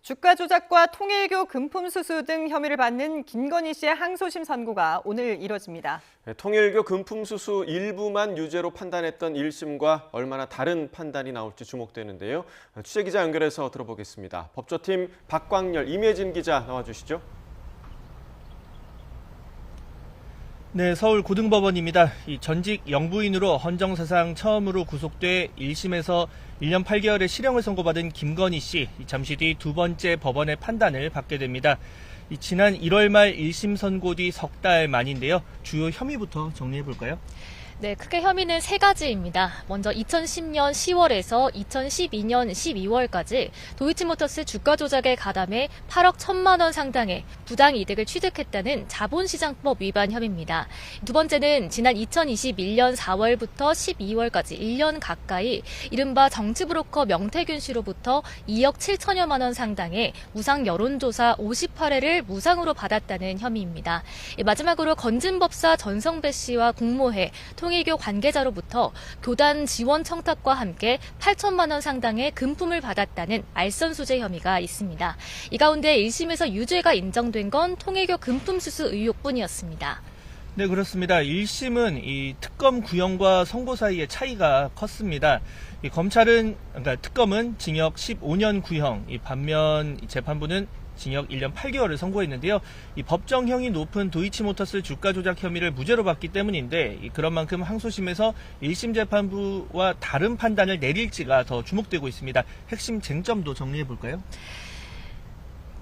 주가 조작과 통일교 금품 수수 등 혐의를 받는 김건희 씨의 항소심 선고가 오늘 이뤄집니다. 통일교 금품 수수 일부만 유죄로 판단했던 1심과 얼마나 다른 판단이 나올지 주목되는데요. 취재기자 연결해서 들어보겠습니다. 법조팀 박광열, 임예진 기자 나와주시죠. 네, 서울 고등법원입니다. 이 전직 영부인으로 헌정사상 처음으로 구속돼 1심에서 1년 8개월의 실형을 선고받은 김건희 씨, 잠시 뒤 두 번째 법원의 판단을 받게 됩니다. 지난 1월 말 1심 선고 뒤 석 달 만인데요. 주요 혐의부터 정리해 볼까요? 네, 크게 혐의는 세 가지입니다. 먼저 2010년 10월에서 2012년 12월까지 도이치모터스 주가 조작에 가담해 8억 1천만 원 상당의 부당 이득을 취득했다는 자본시장법 위반 혐의입니다. 두 번째는 지난 2021년 4월부터 12월까지 1년 가까이 이른바 정치브로커 명태균 씨로부터 2억 7천여만 원 상당의 무상 여론조사 58회를 무상으로 받았다는 혐의입니다. 마지막으로 건진법사 전성배 씨와 공모해 통일교 관계자로부터 교단 지원 청탁과 함께 8천만 원 상당의 금품을 받았다는 알선수재 혐의가 있습니다. 이 가운데 1심에서 유죄가 인정된 건 통일교 금품 수수 의혹뿐이었습니다. 네, 그렇습니다. 1심은 이 특검 구형과 선고 사이의 차이가 컸습니다. 이 그러니까 특검은 징역 15년 구형, 반면 재판부는 징역 1년 8개월을 선고했는데요. 이 법정형이 높은 도이치모터스 주가 조작 혐의를 무죄로 봤기 때문인데 그런 만큼 항소심에서 1심 재판부와 다른 판단을 내릴지가 더 주목되고 있습니다. 핵심 쟁점도 정리해 볼까요?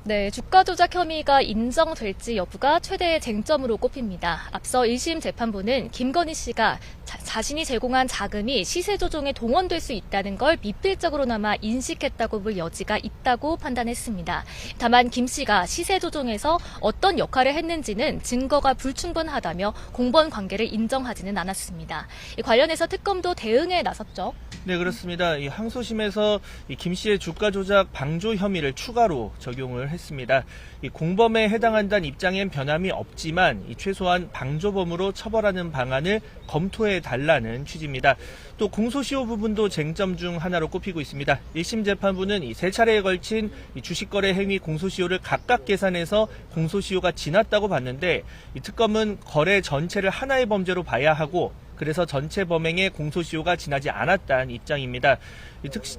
네, 주가 조작 혐의가 인정될지 여부가 최대의 쟁점으로 꼽힙니다. 앞서 1심 재판부는 김건희 씨가 자신이 제공한 자금이 시세 조종에 동원될 수 있다는 걸 미필적으로나마 인식했다고 볼 여지가 있다고 판단했습니다. 다만 김 씨가 시세 조종에서 어떤 역할을 했는지는 증거가 불충분하다며 공범 관계를 인정하지는 않았습니다. 관련해서 특검도 대응에 나섰죠. 네, 그렇습니다. 이 항소심에서 김 씨의 주가 조작 방조 혐의를 추가로 적용을 했습니다. 이 공범에 해당한다는 입장엔 변함이 없지만 최소한 방조범으로 처벌하는 방안을 검토해 달라는 취지입니다. 또 공소시효 부분도 쟁점 중 하나로 꼽히고 있습니다. 1심 재판부는 세 차례에 걸친 주식거래 행위 공소시효를 각각 계산해서 공소시효가 지났다고 봤는데 이 특검은 거래 전체를 하나의 범죄로 봐야 하고 그래서 전체 범행의 공소시효가 지나지 않았다는 입장입니다.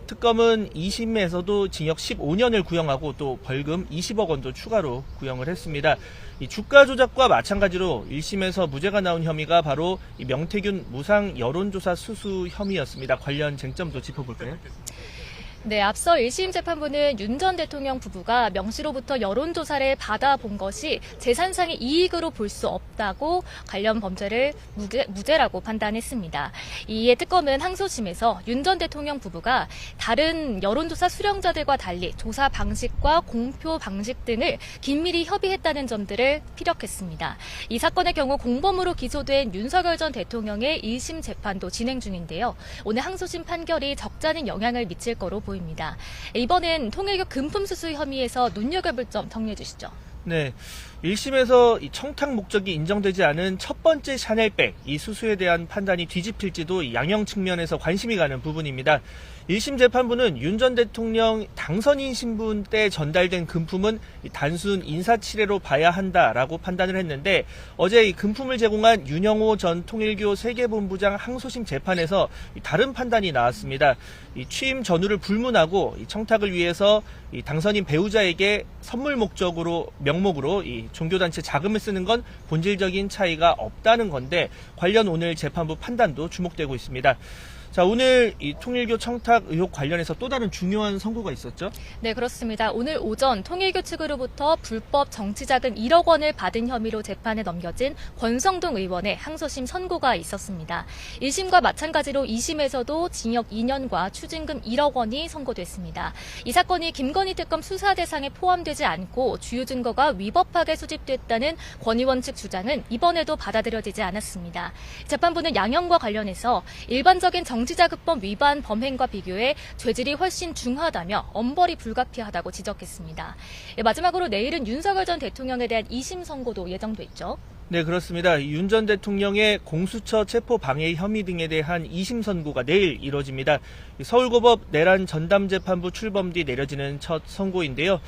특검은 2심에서도 징역 15년을 구형하고 또 벌금 20억 원도 추가로 구형을 했습니다. 이 주가 조작과 마찬가지로 1심에서 무죄가 나온 혐의가 바로 이 명태균 무상 여론조사 수수 혐의였습니다. 관련 쟁점도 짚어볼까요? 네, 앞서 1심 재판부는 윤 전 대통령 부부가 명 씨로부터 여론조사를 받아본 것이 재산상의 이익으로 볼 수 없다고 관련 범죄를 무죄라고 판단했습니다. 이에 특검은 항소심에서 윤 전 대통령 부부가 다른 여론조사 수령자들과 달리 조사 방식과 공표 방식 등을 긴밀히 협의했다는 점들을 피력했습니다. 이 사건의 경우 공범으로 기소된 윤석열 전 대통령의 1심 재판도 진행 중인데요. 오늘 항소심 판결이 적잖은 영향을 미칠 거로 보입니다. 이번엔 통일교 금품 수수 혐의에서 눈여겨볼 점 정리해 주시죠. 네, 1심에서 이 청탁 목적이 인정되지 않은 첫 번째 샤넬백, 이 수수에 대한 판단이 뒤집힐지도 양형 측면에서 관심이 가는 부분입니다. 1심 재판부는 윤 전 대통령 당선인 신분 때 전달된 금품은 단순 인사치레로 봐야 한다라고 판단을 했는데 어제 이 금품을 제공한 윤영호 전 통일교 세계본부장 항소심 재판에서 다른 판단이 나왔습니다. 이 취임 전후를 불문하고 이 청탁을 위해서 이 당선인 배우자에게 선물 명목으로 이 종교단체 자금을 쓰는 건 본질적인 차이가 없다는 건데 관련 오늘 재판부 판단도 주목되고 있습니다. 자, 오늘 이 통일교 청탁 의혹 관련해서 또 다른 중요한 선고가 있었죠? 네, 그렇습니다. 오늘 오전 통일교 측으로부터 불법 정치자금 1억 원을 받은 혐의로 재판에 넘겨진 권성동 의원의 항소심 선고가 있었습니다. 1심과 마찬가지로 2심에서도 징역 2년과 추징금 1억 원이 선고됐습니다. 이 사건이 김건희 특검 수사 대상에 포함되지 않고 주요 증거가 위법하게 수집됐다는 권 의원 측 주장은 이번에도 받아들여지지 않았습니다. 재판부는 양형과 관련해서 일반적인 정치자금법 위반 범행과 비교해 죄질이 훨씬 중하다며 엄벌이 불가피하다고 지적했습니다. 마지막으로 내일은 윤석열 전 대통령에 대한 2심 선고도 예정돼 있죠. 네, 그렇습니다. 윤 전 대통령의 공수처 체포 방해 혐의 등에 대한 2심 선고가 내일 이뤄집니다. 서울고법 내란 전담재판부 출범 뒤 내려지는 첫 선고인데요.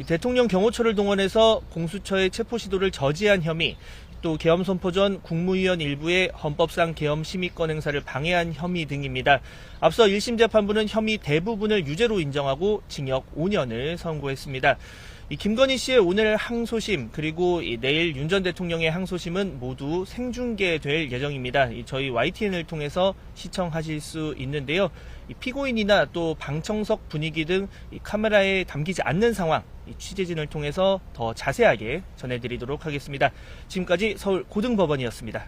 대통령 경호처를 동원해서 공수처의 체포 시도를 저지한 혐의, 또 계엄 선포 전 국무위원 일부의 헌법상 계엄 심의권 행사를 방해한 혐의 등입니다. 앞서 1심 재판부는 혐의 대부분을 유죄로 인정하고 징역 5년을 선고했습니다. 김건희 씨의 오늘 항소심 그리고 내일 윤 전 대통령의 항소심은 모두 생중계될 예정입니다. 저희 YTN을 통해서 시청하실 수 있는데요. 피고인이나 또 방청석 분위기 등 카메라에 담기지 않는 상황 취재진을 통해서 더 자세하게 전해드리도록 하겠습니다. 지금까지 서울 고등법원이었습니다.